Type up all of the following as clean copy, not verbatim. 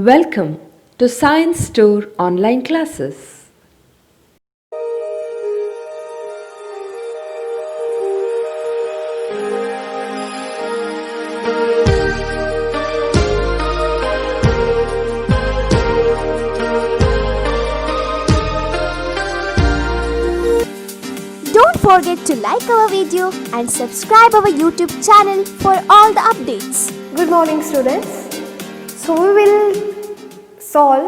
Welcome to Science Store online classes. Don't forget to like our video and subscribe our YouTube channel for all the updates. Good morning, students. So we will solve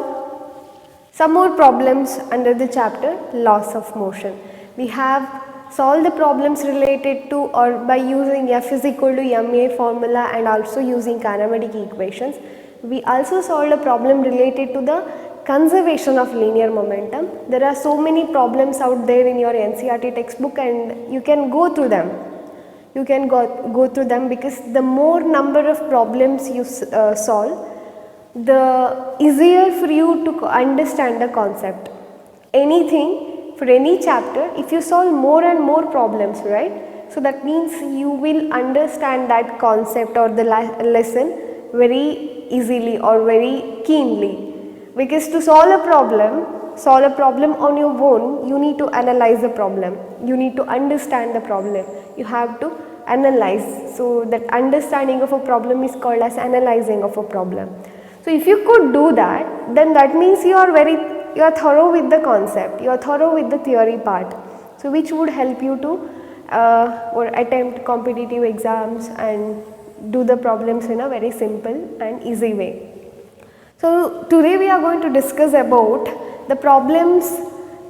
some more problems under the chapter laws of motion. We have solved the problems related to or by using F is equal to ma formula and also using kinematic equations. We also solved a problem related to the conservation of linear momentum. There are so many problems out there in your NCERT textbook and you can go through them. You can go through them because the more number of problems you solve, the easier for you to understand the concept. Anything for any chapter, if you solve more and more problems, right? So that means you will understand that concept or the lesson very easily or very keenly. Because to solve a problem on your own, you need to analyze the problem. You need to understand the problem. You have to analyze. So that understanding of a problem is called as analyzing of a problem. So if you could do that, then that means you are thorough with the concept, you are thorough with the theory part. So which would help you to or attempt competitive exams and do the problems in a very simple and easy way. So today we are going to discuss about the problems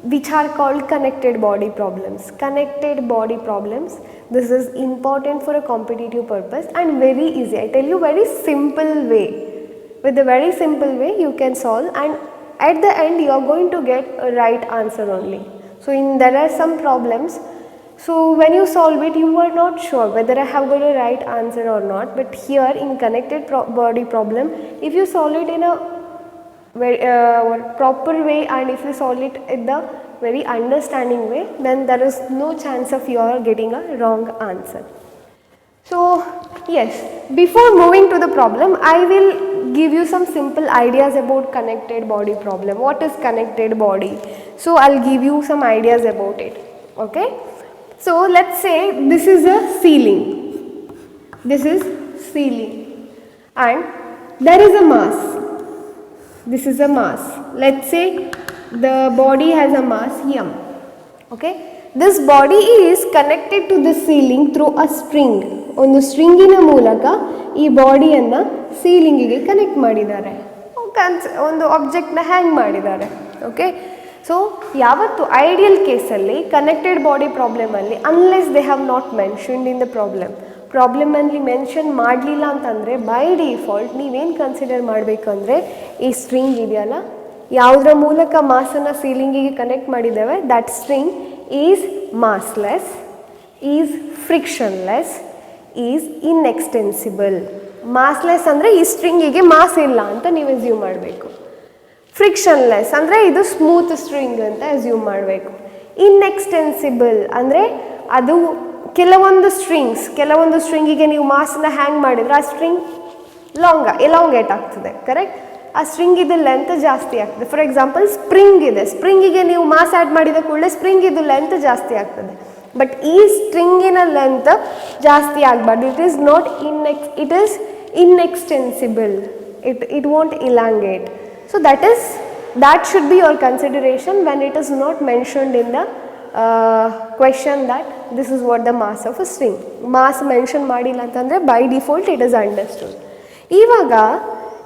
which are called connected body problems. Connected body problems. This is important for a competitive purpose and very easy. I tell you, very simple way. With a very simple way you can solve, and at the end you are going to get a right answer only. So there are some problems, so when you solve it you are not sure whether I have got a right answer or not, but here in connected body problem, if you solve it in a very proper way and if you solve it in the very understanding way, then there is no chance of you are getting a wrong answer. So yes, before moving to the problem, I will give you some simple ideas about connected body problem. What is connected body? So I'll give you some ideas about it. Okay. So let's say this is a ceiling. This is ceiling and there is a mass. This is a mass. Let's say the body has a mass m. Okay. This body is connected to the ceiling through a string. ಒಂದು ಸ್ಟ್ರಿಂಗಿನ ಮೂಲಕ ಈ ಬಾಡಿಯನ್ನು ಸೀಲಿಂಗಿಗೆ connect ಮಾಡಿದ್ದಾರೆ, ಒಂದು ಆಬ್ಜೆಕ್ಟ್ನ hang ಮಾಡಿದ್ದಾರೆ. Okay, so ಯಾವತ್ತು ideal ಕೇಸಲ್ಲಿ connected body ಪ್ರಾಬ್ಲಮಲ್ಲಿ unless they have not mentioned in the ಪ್ರಾಬ್ಲಮಲ್ಲಿ ಮೆನ್ಷನ್ ಮಾಡಲಿಲ್ಲ ಅಂತಂದರೆ ಬೈ ಡಿಫಾಲ್ಟ್ ನೀವೇನು ಕನ್ಸಿಡರ್ ಮಾಡಬೇಕಂದ್ರೆ ಈ ಸ್ಟ್ರಿಂಗ್ ಇದೆಯಲ್ಲ, ಯಾವುದರ ಮೂಲಕ ಮಾಸನ್ನು ಸೀಲಿಂಗಿಗೆ ಕನೆಕ್ಟ್ ಮಾಡಿದ್ದೇವೆ, that string is massless, is frictionless, is inextensible. Massless ಅಂದರೆ ಈ ಸ್ಟ್ರಿಂಗಿಗೆ ಮಾಸ್ ಇಲ್ಲ ಅಂತ ನೀವು ಅಸ್ಯೂಮ್ ಮಾಡಬೇಕು. ಫ್ರಿಕ್ಷನ್ಲೆಸ್ ಅಂದರೆ ಇದು ಸ್ಮೂತ್ ಸ್ಟ್ರಿಂಗ್ ಅಂತ ಅಸ್ಯೂಮ್ ಮಾಡಬೇಕು. ಇನ್ಎಕ್ಸ್ಟೆನ್ಸಿಬಲ್ ಅಂದರೆ ಅದು ಕೆಲವೊಂದು ಸ್ಟ್ರಿಂಗಿಗೆ ನೀವು ಮಾಸನ್ನ ಹ್ಯಾಂಗ್ ಮಾಡಿದರೆ ಆ ಸ್ಟ್ರಿಂಗ್ ಎಲಾಂಗೇಟ್ ಆಗ್ತದೆ, ಕರೆಕ್ಟ್? ಆ ಸ್ಟ್ರಿಂಗ್ ಇದು ಲೆಂತ್ ಜಾಸ್ತಿ ಆಗ್ತದೆ. ಫಾರ್ ಎಕ್ಸಾಂಪಲ್ ಸ್ಪ್ರಿಂಗ್ ಇದೆ, ಸ್ಪ್ರಿಂಗಿಗೆ ನೀವು ಮಾಸ್ ಆ್ಯಡ್ ಮಾಡಿದ ಕೂಡಲೇ ಸ್ಪ್ರಿಂಗ್ ಇದು ಲೆಂತ್ ಜಾಸ್ತಿ ಆಗ್ತದೆ. ಬಟ್ ಈ ಸ್ಟ್ರಿಂಗಿನ ಲೆಂತ್ ಜಾಸ್ತಿ ಆಗಬಾರ್ದು. It is inextensible. It won't elongate. So that should be your consideration when it is not mentioned in the question that this is what the mass of a string. Mass mention ಮಾಡಿಲ್ಲ ಅಂತಂದರೆ by default it is understood. ಇವಾಗ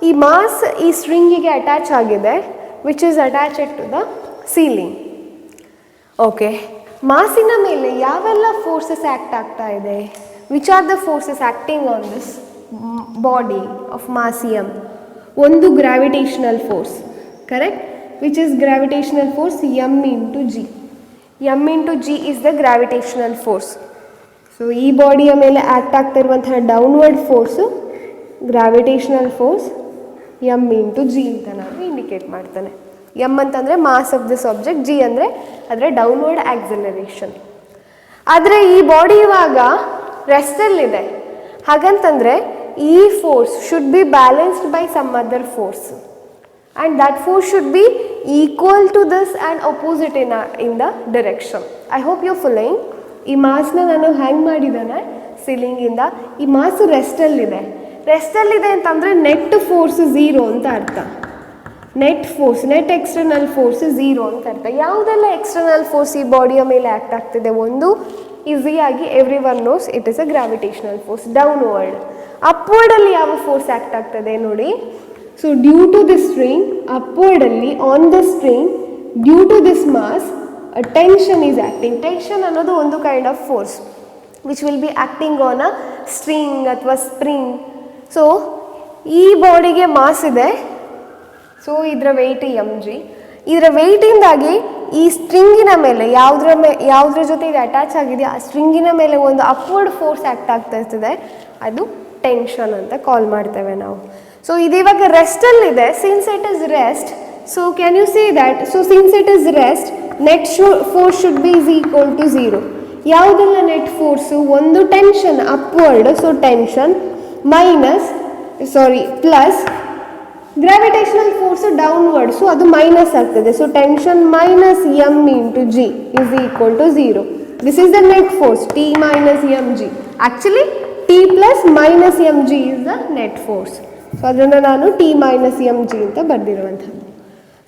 ಈ mass ಈ ಸ್ಟ್ರಿಂಗಿಗೆ attach ಆಗಿದೆ, which is attached to the ceiling. Okay, ಮಾಸಿನ ಮೇಲೆ ಯಾವೆಲ್ಲ ಫೋರ್ಸಸ್ ಆ್ಯಕ್ಟ್ ಆಗ್ತಾ ಇದೆ? Which are the forces acting on this body of mass m? ಒಂದು gravitational force, correct, which is gravitational force m into g. m into g is the gravitational force. So ಈ ಬಾಡಿಯ ಮೇಲೆ act ಆಗ್ತಿರುವಂತಹ downward force gravitational force m into g ಅಂತ ನಾವು indicate ಮಾಡ್ತಾನೆ. m ಅಂತಂದರೆ mass of this object, g ಅಂದರೆ ಅದರ ಡೌನ್ವರ್ಡ್ ಆಕ್ಸಿಲರೇಷನ್. ಆದರೆ ಈ ಬಾಡಿ ಇವಾಗ ರೆಸ್ಟಲ್ಲಿದೆ, ಹಾಗಂತಂದರೆ ಈ force should be balanced by some other force. and that force should be equal to this and opposite in the direction. I hope you're following. ಈ ಮಾಸ್ನ ನಾನು ಹ್ಯಾಂಗ್ ಮಾಡಿದ್ದಾನೆ ಸೀಲಿಂಗಿಂದ. ಈ ಮಾಸ್ ರೆಸ್ಟಲ್ಲಿದೆ ಅಂತಂದರೆ ನೆಟ್ ಫೋರ್ಸ್ ಝೀರೋ ಅಂತ ಅರ್ಥ. ನೆಟ್ ಎಕ್ಸ್ಟರ್ನಲ್ ಫೋರ್ಸ್ ಝೀರೋ ಅಂತ ಅರ್ಥ. ಯಾವುದೆಲ್ಲ ಎಕ್ಸ್ಟರ್ನಲ್ ಫೋರ್ಸ್ ಈ ಬಾಡಿಯ ಮೇಲೆ ಆ್ಯಕ್ಟ್ ಆಗ್ತಿದೆ? ಒಂದು, ಈಸಿಯಾಗಿ every one knows it is a gravitational force downward. ಅಪ್ವರ್ಡಲ್ಲಿ ಯಾವ ಫೋರ್ಸ್ ಆ್ಯಕ್ಟ್ ಆಗ್ತದೆ ನೋಡಿ. So due to this string ಅಪ್ವರ್ಡಲ್ಲಿ on the string due to this mass tension is acting. Tension ಅನ್ನೋದು ಒಂದು kind of force which will be acting on a string ಅಥವಾ spring. So ಈ ಬಾಡಿಗೆ ಮಾಸ್ ಇದೆ, so ಇದರ ವೆಯ್ಟ್ mg. ಇದರ ವೆಯ್ಟಿಂದಾಗಿ ಈ ಸ್ಟ್ರಿಂಗಿನ ಮೇಲೆ ಯಾವುದ್ರ ಜೊತೆ ಇದು ಅಟ್ಯಾಚ್ ಆಗಿದೆ ಆ ಸ್ಟ್ರಿಂಗಿನ ಮೇಲೆ ಒಂದು ಅಪ್ವರ್ಡ್ ಫೋರ್ಸ್ ಆ್ಯಕ್ಟ್ ಆಗ್ತಾ ಇರ್ತದೆ, ಅದು ಟೆನ್ಷನ್ ಅಂತ ಕಾಲ್ ಮಾಡ್ತೇವೆ ನಾವು. ಸೊ ಇದು ಇವಾಗ ರೆಸ್ಟಲ್ಲಿದೆ. Since it is rest, so can you say that so since it is rest net force should be is equal to zero. ಯಾವುದೆಲ್ಲ ನೆಟ್ ಫೋರ್ಸು? ಒಂದು tension upward, so tension plus gravitational force downward, so ಅದು minus ಆಗ್ತದೆ. So tension minus m into g is equal to zero. This is the net force T minus mg. Actually T plus minus mg is the net force. So ಅದನ್ನು ನಾನು T minus mg ಅಂತ ಬರೆದಿರುವಂಥದ್ದು.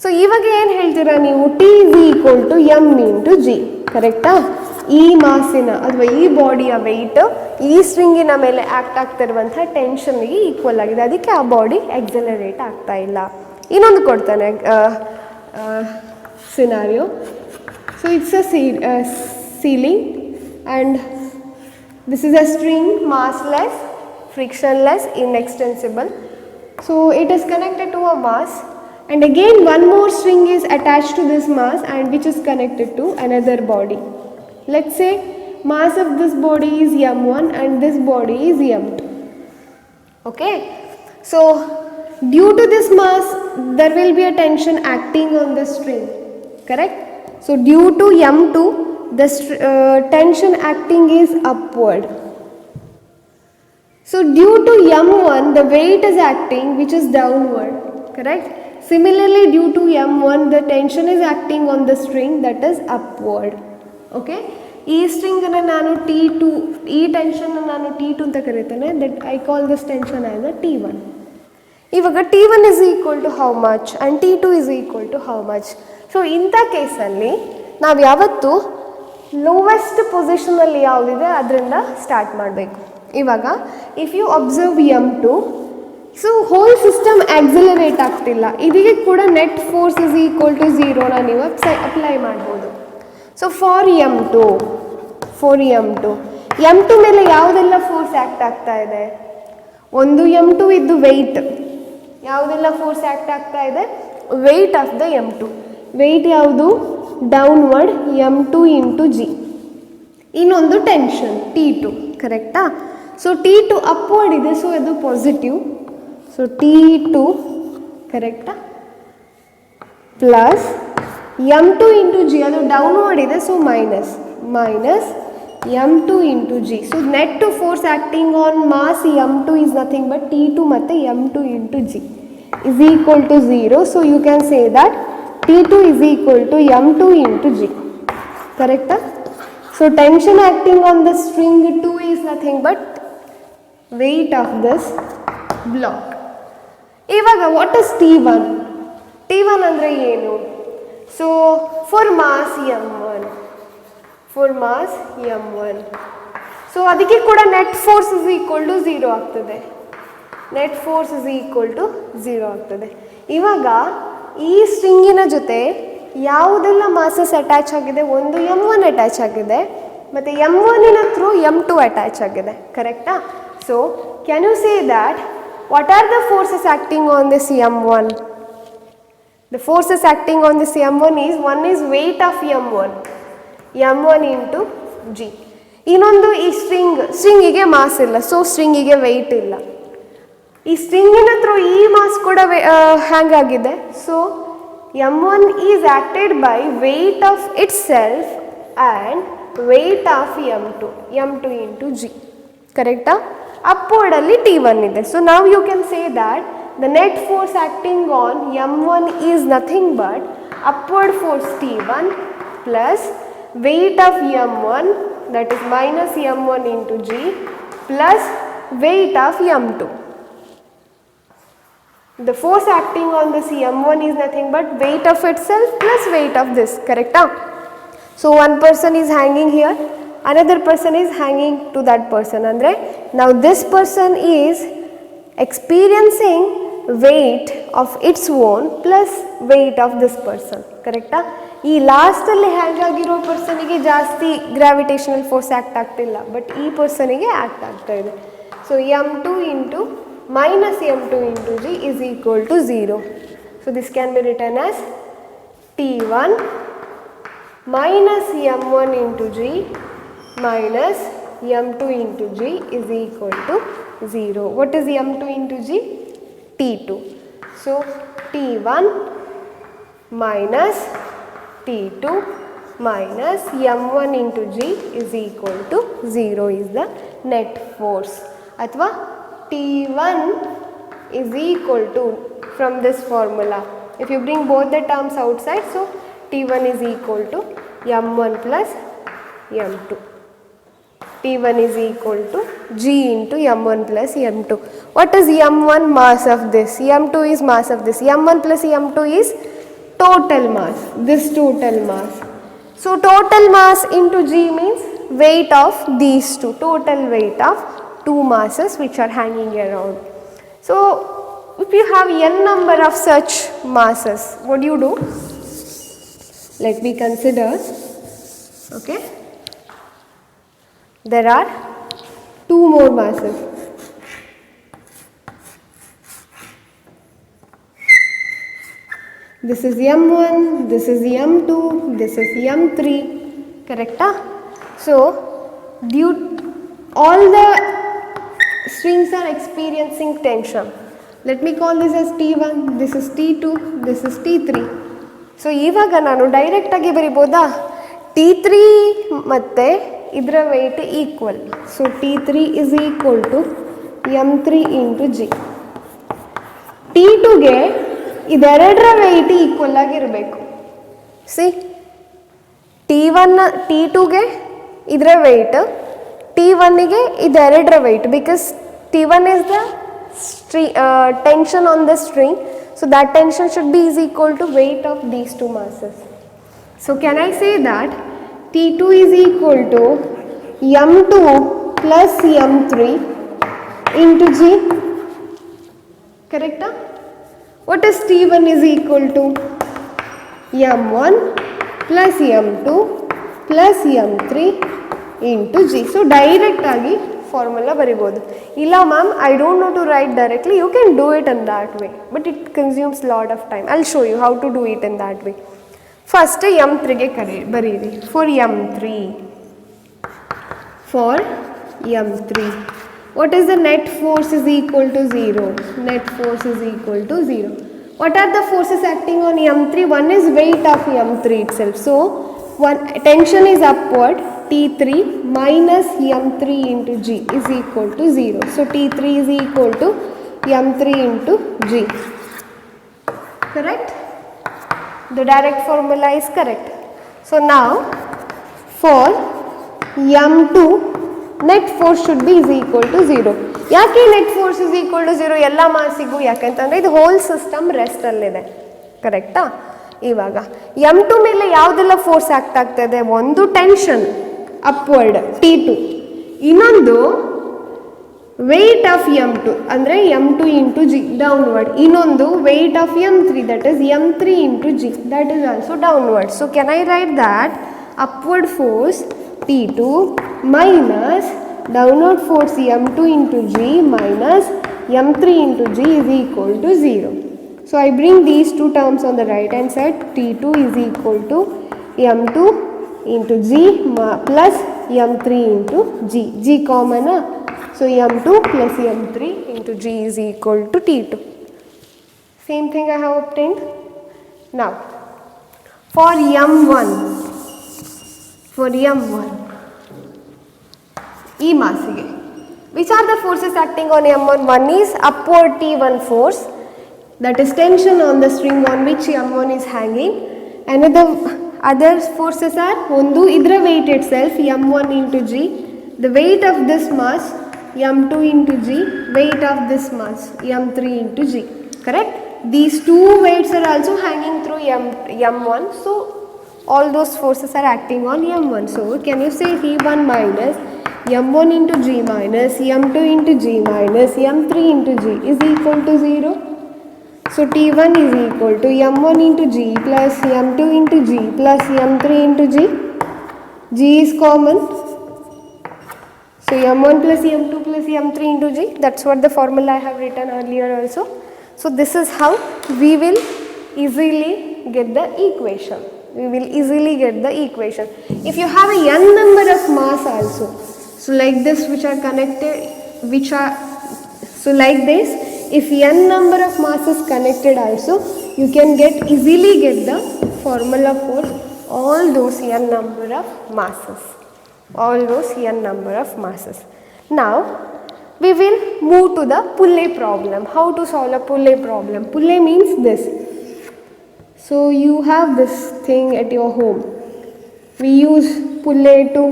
So ಇವಾಗ ಏನು ಹೇಳ್ತೀರಾ ನೀವು? T is equal to m into g, ಕರೆಕ್ಟಾ? ಈ ಮಾಸಿನ ಅಥವಾ ಈ ಬಾಡಿಯ ವೆಯ್ಟ್ ಈ ಸ್ಟ್ರಿಂಗಿನ ಮೇಲೆ ಆ್ಯಕ್ಟ್ ಆಗ್ತಿರುವಂಥ ಟೆನ್ಷನ್ಗೆ ಈಕ್ವಲ್ ಆಗಿದೆ, ಅದಕ್ಕೆ ಆ ಬಾಡಿ ಎಕ್ಸಲರೇಟ್ ಆಗ್ತಾ ಇಲ್ಲ. ಇನ್ನೊಂದು ಕೊಡ್ತಾನೆ scenario. So it's a ceiling and this is a string, massless, frictionless, inextensible. So it is connected to a mass, and again one more string is attached to this mass and which is connected to another body. Let's say mass of this body is m1 and this body is m2. Okay, so due to this mass there will be a tension acting on the string, correct? So due to m2 the tension acting is upward. So due to m1 the weight is acting which is downward, correct? Similarly due to m1 the tension is acting on the string, that is upward. Okay, ಈ ಸ್ಟ್ರಿಂಗನ್ನು ನಾನು T2, ಈ ಟೆನ್ಷನ್ನ ನಾನು T2 ಅಂತ ಕರೀತೇನೆ. That I call this tension as a T1. ಇವಾಗ T1 is equal to how much and T2 is equal to how much. So ಇಂಥ ಕೇಸಲ್ಲಿ ನಾವು ಯಾವತ್ತೂ ಲೋವೆಸ್ಟ್ ಪೊಸಿಷನಲ್ಲಿ ಯಾವುದಿದೆ ಅದರಿಂದ ಸ್ಟಾರ್ಟ್ ಮಾಡಬೇಕು. ಇವಾಗ if you observe m2, so whole system accelerate ಆಗ್ತಿಲ್ಲ, ಇದಕ್ಕೆ ಕೂಡ net force is equal to ಝೀರೋನ ನೀವು ಅಪ್ಲೈ ಮಾಡ್ಬೋದು. ಸೊ ಫಾರ್ m2 ಮೇಲೆ ಯಾವುದೆಲ್ಲ ಫೋರ್ಸ್ ಆ್ಯಕ್ಟ್ ಆಗ್ತಾ ಇದೆ? ಒಂದು m2 ಇದ್ದು ವೆಯ್ಟ್, ಯಾವುದೆಲ್ಲ ಫೋರ್ಸ್ ಆ್ಯಕ್ಟ್ ಆಗ್ತಾ ಇದೆ? Weight of the m2. Weight ಯಾವುದು? Downward m2 into g. ಇನ್ನೊಂದು ಟೆನ್ಷನ್ T2, ಕರೆಕ್ಟಾ? ಸೊ T2 ಅಪ್ವರ್ಡ್ ಇದೆ, ಸೊ ಇದು ಪಾಸಿಟಿವ್. ಸೊ T2, ಕರೆಕ್ಟಾ? ಪ್ಲಸ್ m2 ಇಂಟು g, ಅದು ಡೌನ್ವರ್ಡ್ ಇದೆ, so minus m2 into g. So net force acting on mass m2 is nothing but T2 ಮತ್ತು m2 into g is equal to 0. So you can say that T2 is equal to m2 into g, correct? So tension acting on the string 2 is nothing but weight of this block. Ivaga what is T1? T1 andre ಏನು? So for mass m1, so ಅದಕ್ಕೆ ಕೂಡ net force is equal to 0 ಆಗ್ತದೆ. Net force is equal to 0 ಆಗ್ತದೆ. ಇವಾಗ ಈ ಸ್ಟ್ರಿಂಗಿನ ಜೊತೆ ಯಾವುದೆಲ್ಲ masses attach ಆಗಿದೆ? ಒಂದು m1 ಅಟ್ಯಾಚ್ ಆಗಿದೆ ಮತ್ತು m1ನ ಥ್ರೂ m2 ಅಟ್ಯಾಚ್ ಆಗಿದೆ, ಕರೆಕ್ಟಾ? So can you say that what are the forces acting on this m1? The forces acting on this m1 is, one is weight of m1 into g. ಇನ್ನೊಂದು ಈ ಸ್ಟ್ರಿಂಗಿಗೆ mass ಇಲ್ಲ, so ಸ್ಟ್ರಿಂಗಿಗೆ weight ಇಲ್ಲ. ಈ ಸ್ಟ್ರಿಂಗಿನ ಥ್ರೂ ಈ mass ಕೂಡ ಹ್ಯಾಂಗಾಗಿದೆ. So m1 is acted by weight of itself and weight of m2 into g, ಕರೆಕ್ಟಾ? ಅಪ್ವರ್ಡಲ್ಲಿ T1 ಇದೆ. ಸೊ ನಾವು you can say that the net force acting on m1 is nothing but upward force T1 plus weight of m1, that is minus m1 into g, plus weight of m2. The force acting on this m1 is nothing but weight of itself plus weight of this, correct? So one person is hanging here, another person is hanging to that person, andre now this person is experiencing weight of its own plus weight of this person, correct? ಈ ಲಾಸ್ಟಲ್ಲಿ ಹ್ಯಾಂಗ್ ಆಗಿರೋ ಪರ್ಸನಿಗೆ ಜಾಸ್ತಿ gravitational force act ಆಗ್ತಿಲ್ಲ, but ಈ ಪರ್ಸನಿಗೆ act ಆಗ್ತಾ ಇದೆ. So m2 into minus m2 into g is equal to 0. So this can be written as T1 minus m1 into g minus m2 into g is equal to 0. What is m2 into g? T2. So T1 minus T2 minus m1 into g is equal to 0 is the net force. Athwa T1 is equal to, from this formula, if you bring both the terms outside, so T1 is equal to m1 plus m2. T1 is equal to g into m1 plus m2. What is m1? Mass of this. m2 is mass of this. m1 plus m2 is total mass. This total mass. So total mass into g means weight of these two. Total weight of two masses which are hanging around. So if you have n number of such masses, what do you do? Let me consider. Okay, there are two more masses. This is m1, this is m2, this is m3, correct? So all the strings are experiencing tension. Let me call this as T1, this is T2, this is T3. So ಇವಾಗ ನಾನು direct ಆಗಿ ಬರಿಬೋದಾ? T3 ಮತ್ತೆ ಇದರ weight equal. So T3 is equal to m3 into g. T2ಗೆ ಇದೆರಡರ weight equal ಆಗಿರಬೇಕು. C T2ಗೆ ಇದರ weight, T1ಗೆ ಇದೆರಡರ weight, because T1 is the tension on the string, so that tension should be is equal to weight of these two masses. So can I say that T2 is equal to m2 plus m3 into g, correct? What is T1 is equal to m1 plus m2 plus m3 into g. So direct agi formula baribodu. Illa ma'am, I don't know to write directly. You can do it in that way, but it consumes lot of time. I'll show you how to do it in that way. First m3 ge bariri. For m3, what is the net force is equal to 0? Net force is equal to 0. What are the forces acting on m3? One is weight of m3 itself. So one tension is upward, T3 minus m3 into g is equal to 0. So T3 is equal to m3 into g. Correct? The direct formula is correct. So now for m2, net force should be is equal to 0. ಯಾಕೆ net force is equal to 0 ಎಲ್ಲ ಮಾಸಿಗೂ? ಯಾಕಂತಂದರೆ ಇದು whole system ರೆಸ್ಟಲ್ಲಿದೆ, ಕರೆಕ್ಟಾ? ಇವಾಗ m2 ಮೇಲೆ ಯಾವುದೆಲ್ಲ force act ಆಗ್ತದೆ? ಒಂದು ಟೆನ್ಷನ್ ಅಪ್ವರ್ಡ್ T2, ಇನ್ನೊಂದು weight of m2 ಅಂದರೆ m2 into g ಡೌನ್ವರ್ಡ್, ಇನ್ನೊಂದು weight of m3 that is m3 into g that is also downward. So can I write that upward force T2 minus downward force m2 into g minus m3 into g is equal to 0. So I bring these two terms on the right hand side. T2 is equal to m2 into g plus m3 into g. G common, so m2 plus m3 into g is equal to T2. Same thing I have obtained. Now for m1, ಈ ಮಾಸಿಗೆ which are the forces acting on m1? One is upward T1 force that is tension on the string on which m1 is hanging. Other forces are ಒಂದು ಇದರ weight itself m1 into g, the weight of this mass m2 into g, weight of this mass m3 into g, correct? These two weights are also hanging through m1, so all those forces are acting on m1. So can you say T1 minus m1 into g minus m2 into g minus m3 into g is equal to 0? So T1 is equal to m1 into g plus m2 into g plus m3 into g. G is common. So m1 plus m2 plus m3 into g. That's what the formula I have written earlier also. So this is how we will easily get the equation. If you have a n number of mass also, so like this which are connected, like this, if n number of masses connected also, you can easily get the formula for all those n number of masses. Now we will move to the Pulle problem. How to solve a Pulle problem? Pulle means this. So you have this thing at your home. We use Pulle to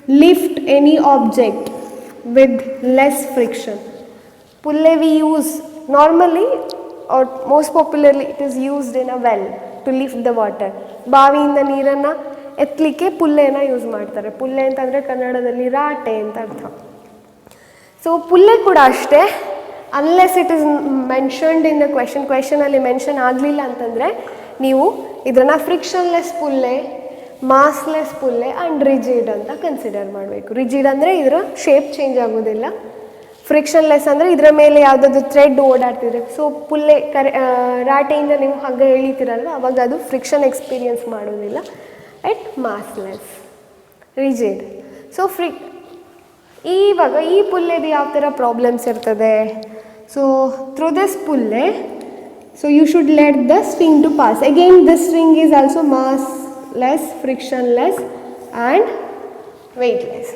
lift any object with less friction. Pulle we use normally, or most popularly it is used in a well to lift the water. ಬಾವಿಯಿಂದ ನೀರನ್ನು ಎತ್ತಲಿಕ್ಕೆ ಪುಲ್ಲೆನ use ಮಾಡ್ತಾರೆ. ಪುಲ್ಲೆ ಅಂತಂದರೆ ಕನ್ನಡದಲ್ಲಿ ರಾಟೆ ಅಂತ ಅರ್ಥ. So pulley ಕೂಡ ಅಷ್ಟೇ, unless it is mentioned in the ಕ್ವೆಶನಲ್ಲಿ ಮೆನ್ಷನ್ ಆಗಲಿಲ್ಲ ಅಂತಂದರೆ ನೀವು ಇದನ್ನು frictionless pulley, massless pulley and rigid ಅಂತ ಕನ್ಸಿಡರ್ ಮಾಡಬೇಕು. ರಿಜಿಡ್ ಅಂದರೆ ಇದರ ಶೇಪ್ ಚೇಂಜ್ ಆಗೋದಿಲ್ಲ, ಫ್ರಿಕ್ಷನ್ಲೆಸ್ ಅಂದರೆ ಇದರ ಮೇಲೆ ಯಾವುದಾದ್ರು ಥ್ರೆಡ್ ಓಡಾಡ್ತಿದ್ರೆ. ಸೊ ಪುಲ್ಲೆ ರಾಟೆಯಿಂದ ನೀವು ಹಗ್ಗ ಎಳಿತೀರಲ್ವ, ಅವಾಗ ಅದು ಫ್ರಿಕ್ಷನ್ ಎಕ್ಸ್ಪೀರಿಯನ್ಸ್ ಮಾಡೋದಿಲ್ಲ. ಎಟ್ ಮಾಸ್ಲೆಸ್, ರಿಜಿಡ್. ಸೊ ಇವಾಗ ಈ ಪುಲ್ಲೆದು ಯಾವ ಥರ ಪ್ರಾಬ್ಲಮ್ಸ್ ಇರ್ತದೆ? So through this pulley, so you should let the string to pass. Again this string is also massless, frictionless and weightless.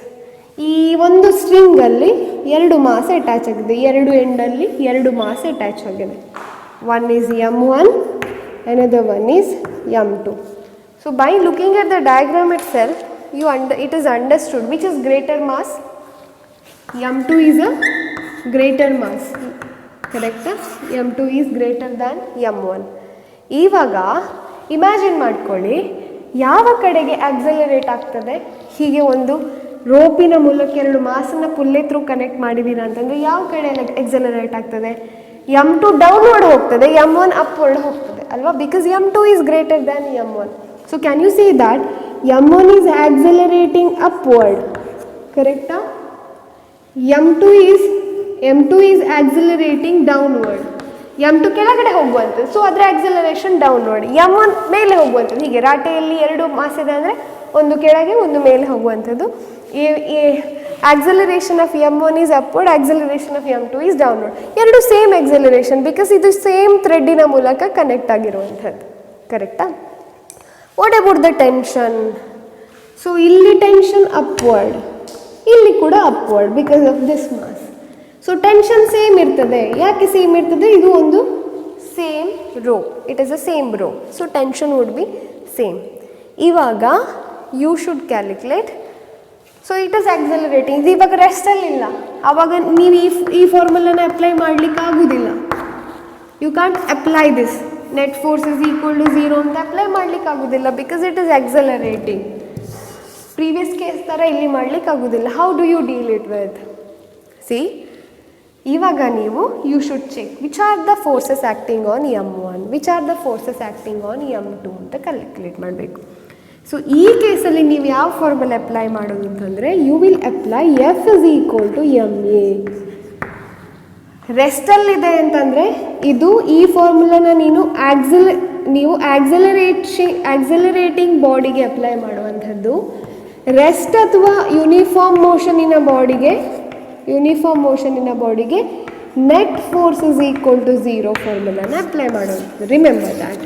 ಈ ಒಂದು ಸ್ಟ್ರಿಂಗಲ್ಲಿ ಎರಡು ಮಾಸ್ ಅಟ್ಯಾಚ್ ಆಗಿದೆ, ಎರಡು ಎಂಡಲ್ಲಿ ಎರಡು ಮಾಸ್ ಅಟ್ಯಾಚ್ ಆಗಿದೆ. One is m1, another one is m2. So by looking at the diagram itself, it is understood which is greater mass. m2 is a greater mass, correct? m2 is greater than m1. ಇವಾಗ imagine ಮಾಡ್ಕೊಳ್ಳಿ, ಯಾವ ಕಡೆಗೆ accelerate ಆಗ್ತದೆ? ಹೀಗೆ ಒಂದು ರೋಪಿನ ಮೂಲಕ ಎರಡು ಮಾಸನ್ನು ಪುಲ್ಲೆ through connect ಮಾಡಿದ್ದೀರಾ ಅಂತಂದರೆ ಯಾವ ಕಡೆ ಎಕ್ಸಲರೇಟ್ ಆಗ್ತದೆ? m2 ಡೌನ್ವರ್ಡ್ ಹೋಗ್ತದೆ, m1 ಅಪ್ವರ್ಡ್ ಹೋಗ್ತದೆ ಅಲ್ವಾ? Because m2 is greater than m1. So can you say that m1 is accelerating upward, ಕರೆಕ್ಟಾ? m2 is accelerating downward. m2 ಕೆಳಗಡೆ ಹೋಗುವಂಥದ್ದು, ಸೊ ಅದರ ಆಕ್ಸಲರೇಷನ್ ಡೌನ್ವರ್ಡ್. m1 ಮೇಲೆ ಹೋಗುವಂಥದ್ದು. ಹೀಗೆ ರಾಟೆಯಲ್ಲಿ ಎರಡು ಮಾಸ್ ಇದೆ ಅಂದರೆ ಒಂದು ಕೆಳಗೆ ಒಂದು ಮೇಲೆ ಹೋಗುವಂಥದ್ದು. Acceleration of m1 is upward, acceleration of m2 is downward. ಎರಡು ಸೇಮ್ ಆಕ್ಸಲರೇಷನ್, ಬಿಕಾಸ್ ಇದು ಸೇಮ್ ಥ್ರೆಡ್ಡಿನ ಮೂಲಕ ಕನೆಕ್ಟ್ ಆಗಿರುವಂಥದ್ದು, ಕರೆಕ್ಟಾ? What about the tension? So ಇಲ್ಲಿ ಟೆನ್ಷನ್ ಅಪ್ವರ್ಡ್, ಇಲ್ಲಿ ಕೂಡ upward because of this mass. So tension same ಇರ್ತದೆ. ಯಾಕೆ ಸೇಮ್ ಇರ್ತದೆ? ಇದು ಒಂದು same row, it is a same row, so tension would be same. ಇವಾಗ you should calculate. So it is accelerating. ಇದು ಇವಾಗ ರೆಸ್ಟಲ್ಲಿಲ್ಲ, ಆವಾಗ ನೀವು ಈ ಫಾರ್ಮುಲಾನ ಅಪ್ಲೈ ಮಾಡಲಿಕ್ಕೆ ಆಗೋದಿಲ್ಲ. You can't apply this net force is equal to 0 ಅಂತ ಅಪ್ಲೈ ಮಾಡಲಿಕ್ಕೆ ಆಗೋದಿಲ್ಲ, because it is accelerating. Previous case ಥರ ಇಲ್ಲಿ ಮಾಡಲಿಕ್ಕೆ ಆಗೋದಿಲ್ಲ. How do you deal it with? See, ಇವಾಗ ನೀವು you should check which are the forces acting on m1, which are the forces acting on m2 ಅಂತ calculate ಮಾಡಬೇಕು. So ಈ ಕೇಸಲ್ಲಿ ನೀವು ಯಾವ ಫಾರ್ಮುಲಾ ಅಪ್ಲೈ ಮಾಡೋದು ಅಂತಂದರೆ, you will apply F is equal to ma. ರೆಸ್ಟಲ್ಲಿದೆ ಅಂತಂದರೆ ಇದು ಈ ಫಾರ್ಮುಲಾನ ನೀವು ಆಕ್ಸಲರೇಟಿಂಗ್ ಬಾಡಿಗೆ ಅಪ್ಲೈ ಮಾಡುವಂಥದ್ದು. ರೆಸ್ಟ್ ಅಥವಾ ಯೂನಿಫಾರ್ಮ್ ಮೋಷನಿನ ಬಾಡಿಗೆ net force is equal to 0 ಫಾರ್ಮುಲಾನ ಅಪ್ಲೈ ಮಾಡೋದು. Remember that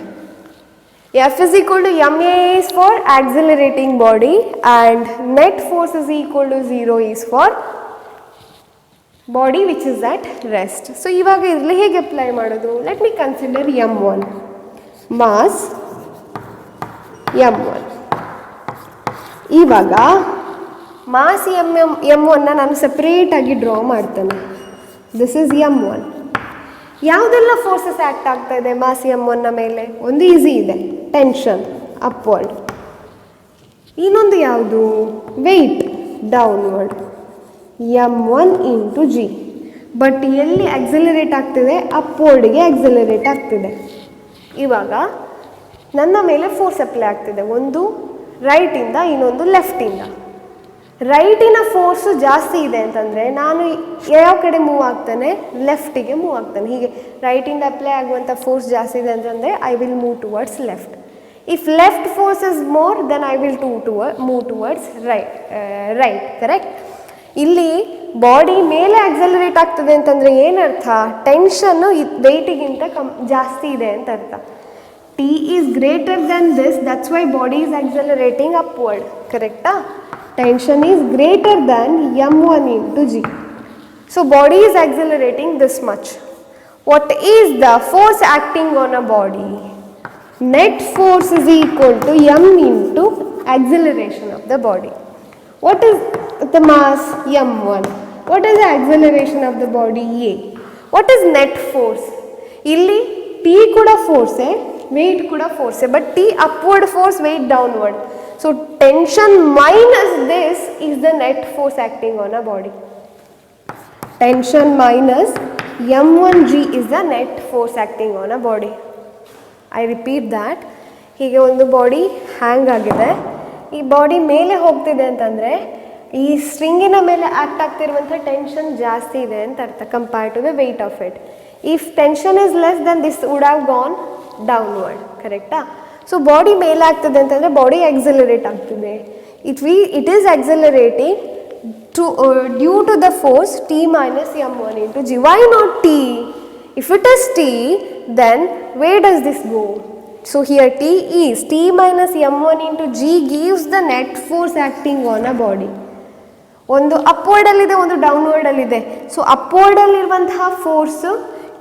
F is equal to ma is for accelerating body and net force is equal to 0 is for body which is at rest. So ಇವಾಗ ಇದರಲ್ಲಿ ಹೇಗೆ apply ಮಾಡೋದು? Let me consider m1 mass m1. ಇವಾಗ mass m1ನ ನಾನು ಸಪ್ರೇಟಾಗಿ draw ಮಾಡ್ತೇನೆ. This is m1. ಯಾವುದೆಲ್ಲ ಫೋರ್ಸಸ್ ಆ್ಯಕ್ಟ್ ಆಗ್ತಾ ಇದೆ ಮಾಸ್ m1ನ ಮೇಲೆ? ಒಂದು ಈಸಿ ಇದೆ, ಟೆನ್ಷನ್ ಅಪ್ವರ್ಡ್. ಇನ್ನೊಂದು ಯಾವುದು? Weight downward, m1 into g. But ಎಲ್ಲಿ ಆಕ್ಸಲರೇಟ್ ಆಗ್ತಿದೆ? ಅಪ್ವರ್ಡ್ಗೆ ಆಕ್ಸಲರೇಟ್ ಆಗ್ತಿದೆ. ಇವಾಗ ನನ್ನ ಮೇಲೆ ಫೋರ್ಸ್ ಅಪ್ಲೈ ಆಗ್ತಿದೆ, ಒಂದು ರೈಟಿಂದ ಇನ್ನೊಂದು ಲೆಫ್ಟಿಂದ. ರೈಟಿನ ಫೋರ್ಸು ಜಾಸ್ತಿ ಇದೆ ಅಂತಂದರೆ ನಾನು ಯಾವ ಕಡೆ ಮೂವ್ ಆಗ್ತಾನೆ? ಲೆಫ್ಟಿಗೆ ಮೂವ್ ಆಗ್ತಾನೆ. ಹೀಗೆ ರೈಟಿಂದ ಅಪ್ಲೈ ಆಗುವಂಥ ಫೋರ್ಸ್ ಜಾಸ್ತಿ ಇದೆ ಅಂತಂದರೆ I will move towards left. If left force is more then I will move towards right. Correct? ಇಲ್ಲಿ ಬಾಡಿ ಮೇಲೆ ಆಕ್ಸಲರೇಟ್ ಆಗ್ತದೆ ಅಂತಂದರೆ ಏನರ್ಥ? ಟೆನ್ಷನ್ನು ವೆಯ್ಟಿಗಿಂತ ಜಾಸ್ತಿ ಇದೆ ಅಂತ ಅರ್ಥ. T is greater than this, that's why body is accelerating upward. ಕರೆಕ್ಟಾ? Tension is greater than m1 into g. So body is accelerating this much. What is the force acting on a body? Net force is equal to m into acceleration of the body. What is the mass? m1. What is the acceleration of the body? a. What is net force? Illi t kuda force, weight kuda force, but t upward force, weight downward. So tension minus this is the net force acting on a body. Tension minus m1g is the net force acting on a body. I repeat that. ಹೀಗೆ ಒಂದು body ಹ್ಯಾಂಗ್ ಆಗಿದೆ, ಈ body ಮೇಲೆ ಹೋಗ್ತಿದೆ ಅಂತಂದರೆ ಈ ಸ್ಟ್ರಿಂಗಿನ ಮೇಲೆ act ಆಗ್ತಿರುವಂಥ tension ಜಾಸ್ತಿ ಇದೆ ಅಂತ ಅರ್ಥ, compared to the weight of it. If tension is less then this would have gone downward. ಕರೆಕ್ಟಾ? ಸೊ ಬಾಡಿ ಮೇಲೆ ಆಗ್ತದೆ ಅಂತಂದರೆ ಬಾಡಿ ಆಕ್ಸಲರೇಟ್ ಆಗ್ತಿದೆ. It is accelerating due to the force T minus m1 into g. Why not t? If it is t, then where does this go? So here t is t minus m1 into g gives the net force acting on a body. ಒಂದು ಅಪ್ವರ್ಡಲ್ಲಿದೆ, ಒಂದು ಡೌನ್ವರ್ಡಲ್ಲಿದೆ. So ಅಪ್ವರ್ಡಲ್ಲಿರುವಂತಹ force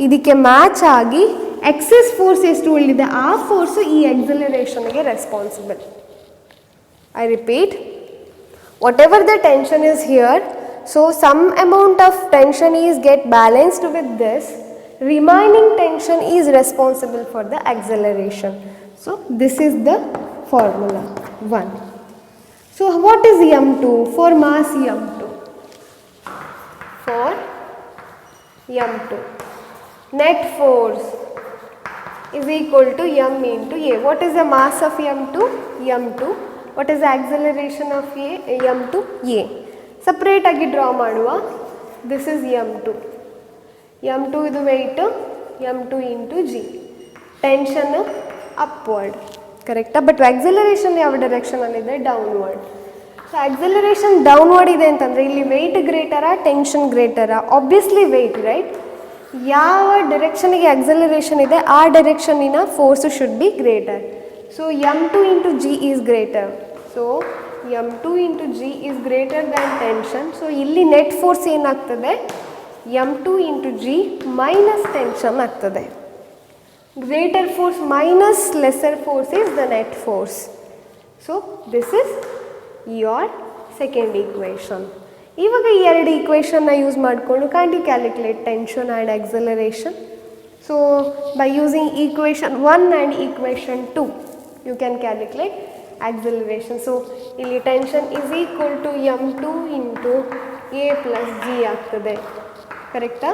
ಇದಕ್ಕೆ match ಆಗಿ excess force ಎಷ್ಟು ಉಳಿದಿದೆ ಆ ಫೋರ್ಸು ಈ ಎಕ್ಸಲರೇಷನ್ಗೆ responsible. I repeat, whatever the tension is here, so some amount of tension is get balanced with this, remaining tension is responsible for the acceleration. So this is the formula 1. So what is m2? For mass m2. For m2, net force is equal to m into a. What is the mass of m2? m2. What is the acceleration of m2? a. Separate agi draw maduva. This is m2. m2 idu weight, m2 into g. Tension upward. ಕರೆಕ್ಟಾ? But acceleration ಯಾವ ಡೈರೆಕ್ಷನಲ್ಲಿದೆ? Downward. So acceleration downward ಇದೆ ಅಂತಂದರೆ ಇಲ್ಲಿ weight ಗ್ರೇಟರಾ, tension ಗ್ರೇಟರಾ? Obviously weight, right? ಯಾವ ಡೈರೆಕ್ಷನಿಗೆ ಆಕ್ಸಲರೇಷನ್ ಇದೆ ಆ ಡೈರೆಕ್ಷನಿನ force should be greater. So m2 into g is greater. So m2 into g is greater than tension. So ಇಲ್ಲಿ ನೆಟ್ ಫೋರ್ಸ್ ಏನಾಗ್ತದೆ? m2 into g minus tension ಆಗ್ತದೆ. Greater force minus lesser force is the net force. So this is your second equation. ಇವಾಗ ಈ ಎರಡು ಈಕ್ವೇಷನ್ನ use ಮಾಡಿಕೊಂಡು can't you calculate tension and acceleration? So by using equation 1 and equation 2 you can calculate acceleration. So ಇಲ್ಲಿ tension is equal to m2 into a plus g ಆಗ್ತದೆ. ಕರೆಕ್ಟಾ?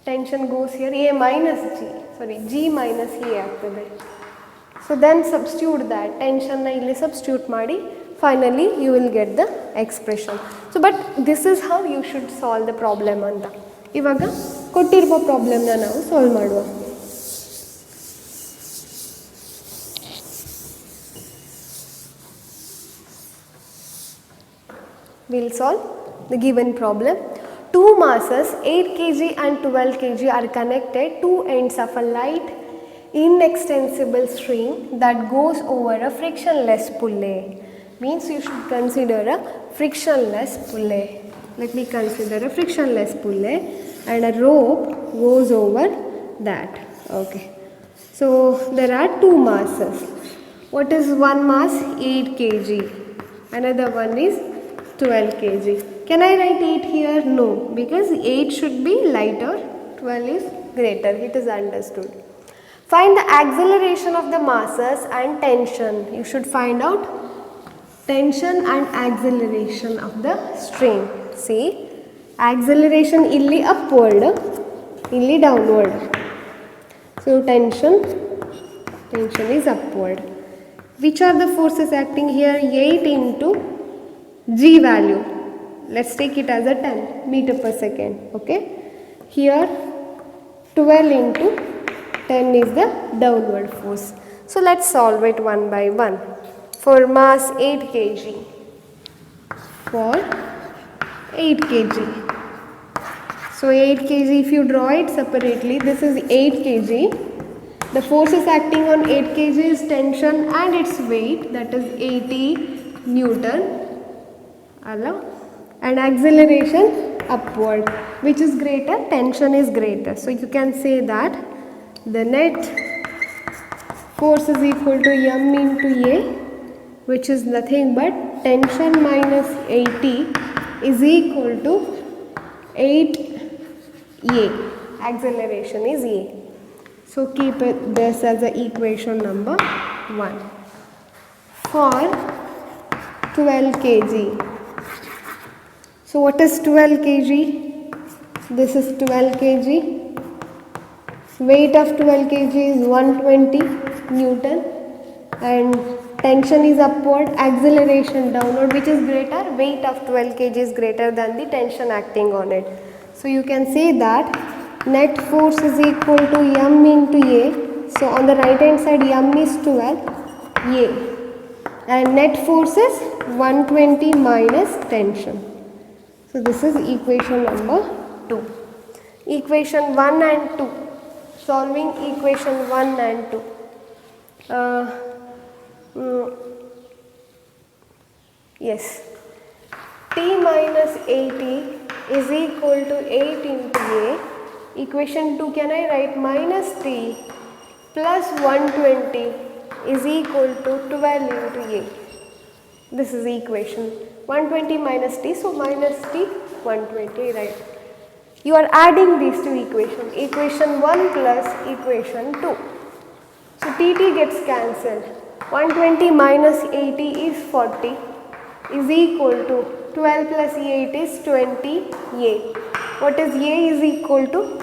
Tension goes here, a minus g, sorry, g minus a ಆಗ್ತದೆ. So then substitute that, tension na illi substitute ಮಾಡಿ, finally you will get the expression. So but this is how you should solve the problem ಅಂತ. ಇವಾಗ ಕೊಟ್ಟಿರುವ ಪ್ರಾಬ್ಲಮ್ನ ನಾವು solve ಮಾಡುವ. We'll solve the given problem. Two masses 8 kg and 12 kg are connected, two ends of a light inextensible string that goes over a frictionless pulley. Means you should consider a frictionless pulley. let me consider a frictionless pulley and a rope goes over that. Okay, so there are two masses. What is one mass? 8 kg. Another one is 12 kg. Can I write 8 here? No, because 8 should be lighter, 12 is greater. It is understood. Find the acceleration of the masses and tension. You should find out tension and acceleration of the string. See, acceleration illi upward, illi downward. So tension is upward. Which are the forces acting here? 8 into G value. Let's take it as a 10 meter per second. Okay. Here 12 into 10 is the downward force. So let's solve it one by one. For mass 8 kg. For 8 kg. So 8 kg, if you draw it separately, this is 8 kg. The forces acting on 8 kg is tension and its weight, that is 80 Newton. And acceleration upward. Which is greater? Tension is greater. So you can say that the net force is equal to M into A, which is nothing but tension minus 80 is equal to 8A. Acceleration is A. So keep this as the equation number 1. For 12 kg. So what is 12 kg? This is 12 kg. Weight of 12 kg is 120 Newton and tension is upward, acceleration downward. Which is greater? Weight of 12 kg is greater than the tension acting on it. So you can say that net force is equal to M into A. So on the right hand side M is 12 A and net force is 120 minus tension. So this is equation number 2. Equation 1 and 2. Solving equation 1 and 2. Yes. T minus 80 is equal to 8 into A. Equation 2, can I write minus T plus 120 is equal to 12 into A. This is equation 120 minus T, so minus T 120, right. You are adding these two equations, equation 1 plus equation 2. So TT gets cancelled. 120 minus 80 is 40 is equal to 12 plus 8 is 20A. What is A is equal to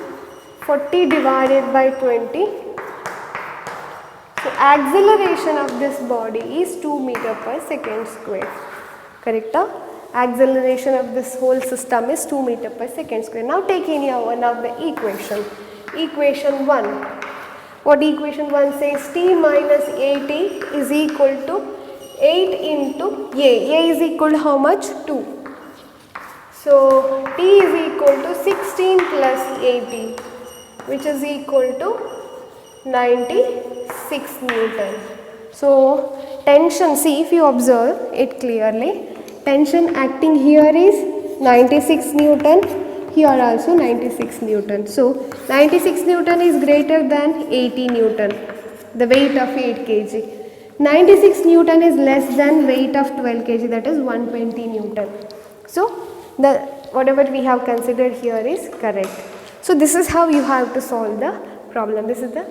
40 divided by 20. So acceleration of this body is 2 meter per second square. Correct? Acceleration of this whole system is 2 meter per second square. Now take any one of the equation. Equation 1. What equation 1 says? T minus 80 is equal to 8 into A. A is equal to how much? 2. So T is equal to 16 plus 80, which is equal to 96 Newton. So tension, see if you observe it clearly, tension acting here is 96 Newton, here also 96 Newton. So 96 Newton is greater than 80 Newton, the weight of 8 kg. 96 Newton is less than weight of 12 kg, that is 120 Newton. So the whatever we have considered here is correct. So this is how you have to solve the problem. This is the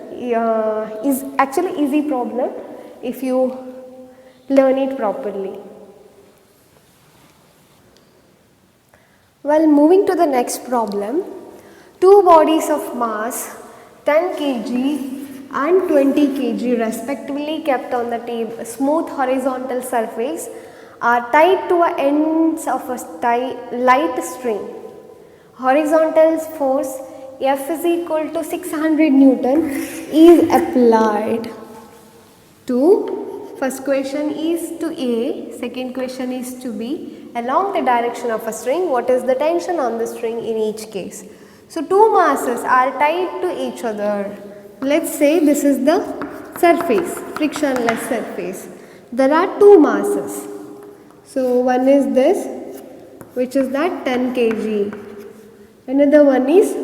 is actually easy problem if you learn it properly. Well, moving to the next problem, two bodies of mass 10 kg and 20 kg respectively kept on the smooth horizontal surface are tied to ends of a light string. Horizontal force F is equal to 600 Newton is applied to, first question is to A, second question is to B, along the direction of a string. What is the tension on the string in each case? So two masses are tied to each other. Let's say this is the surface, frictionless surface. There are two masses. So one is this which is that 10 kg. Another one is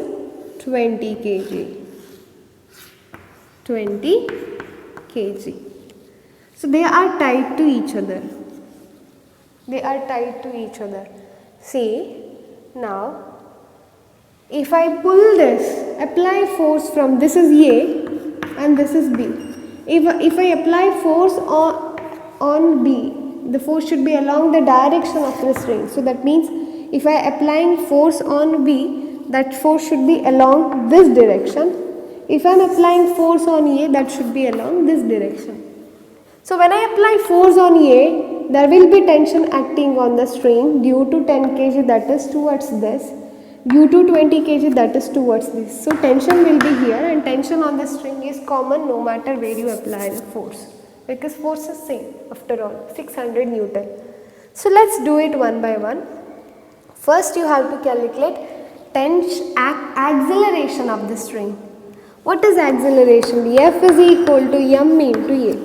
20 kg. 20 kg. So they are tied to each other. They are tied to each other. See, now if I pull this, apply force from, this is A and this is B. If I apply force on B, the force should be along the direction of the string. So that means if I applying force on B, that force should be along this direction. If I am applying force on A, that should be along this direction. So when I apply force on A, there will be tension acting on the string due to 10 kg, that is towards this, due to 20 kg, that is towards this. So tension will be here, and tension on the string is common no matter where you apply the force, because force is same after all, 600 Newton. So let's do it one by one. First you have to calculate acceleration of the string. What is acceleration? F is equal to m into A.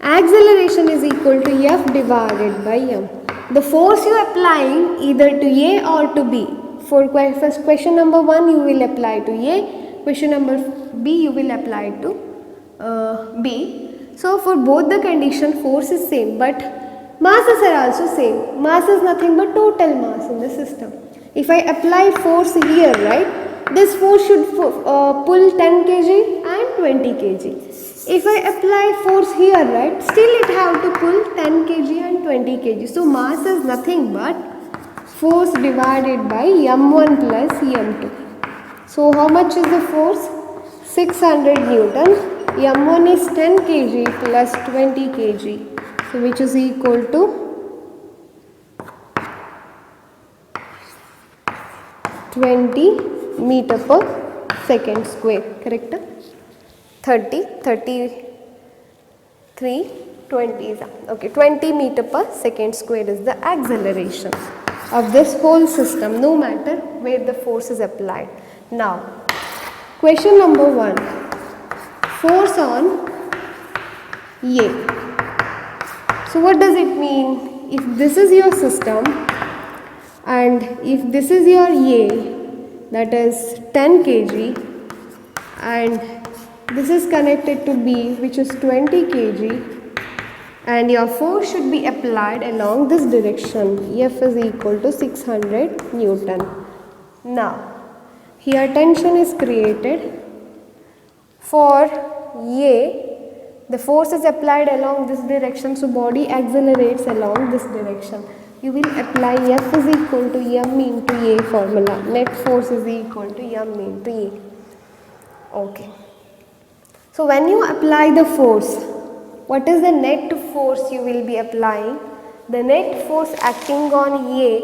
Acceleration is equal to F divided by m. The force you are applying either to A or to B. For first question number 1 you will apply to A, question number B you will apply to B. So for both the condition force is same, but masses are also same. Mass is nothing but total mass in the system. If I apply force here, right, this force should pull 10 kg and 20 kg. If I apply force here, right, still it have to pull 10 kg and 20 kg. So mass is nothing but force divided by m1 plus m2. So how much is the force? 600 Newton. m1 is 10 kg plus 20 kg. So which is equal to 20 meter per second square, correct? 30, 33, 20 is okay. 20 meter per second square is the acceleration of this whole system, no matter where the force is applied. Now, question number 1, force on A. So what does it mean? If this is your system and if this is your A, that is 10 kg, and this is connected to B, which is 20 kg, and your force should be applied along this direction. F is equal to 600 Newton. Now, here tension is created. For A, the force is applied along this direction, so body accelerates along this direction. You will apply F is equal to m into A formula. Net force is equal to m into A. Okay. So when you apply the force, what is the net force you will be applying? The net force acting on A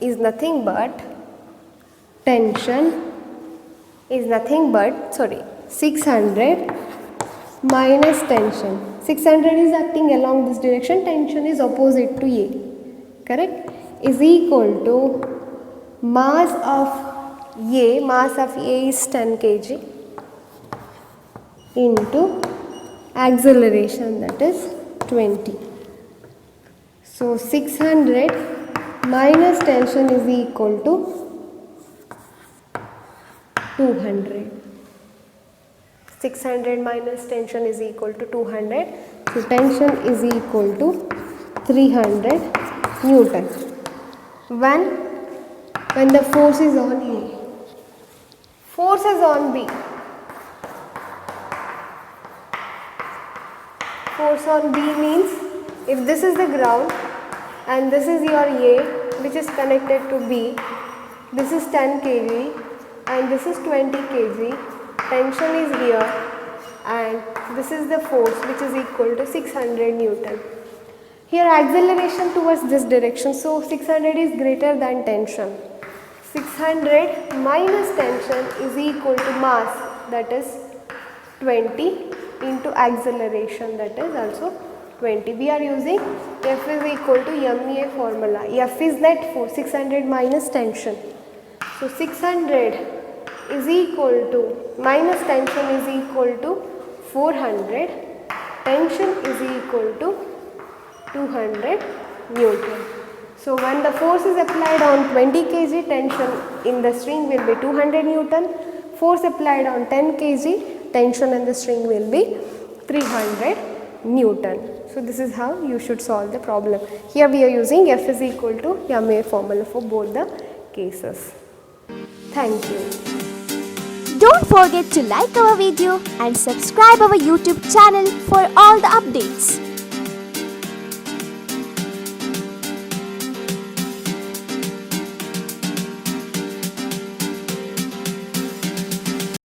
is nothing but tension is nothing but 600 minus tension. 600 is acting along this direction, tension is opposite to A, correct? Is equal to mass of A is 10 kg into acceleration, that is 20. So 600 minus tension is equal to 200. 600 minus tension is equal to 200. So tension is equal to 300 Newton. When the force is on A. Force is on B. Force on B means if this is the ground and this is your A, which is connected to B, this is 10 kg and this is 20 kg, tension is here, and this is the force which is equal to 600 Newton. Here acceleration towards this direction, so 600 is greater than tension. 600 minus tension is equal to mass, that is 20, into acceleration, that is also 20. We are using F is equal to MA formula. F is net force, 600 minus tension. So 600 is equal to, minus tension is equal to 400, tension is equal to 200 Newton. So when the force is applied on 20 kg, tension in the string will be 200 Newton. Force applied on 10 kg, tension in the string will be 300 Newton. So this is how you should solve the problem. Here we are using F is equal to MA formula for both the cases. Thank you. Don't forget to like our video and subscribe our YouTube channel for all the updates.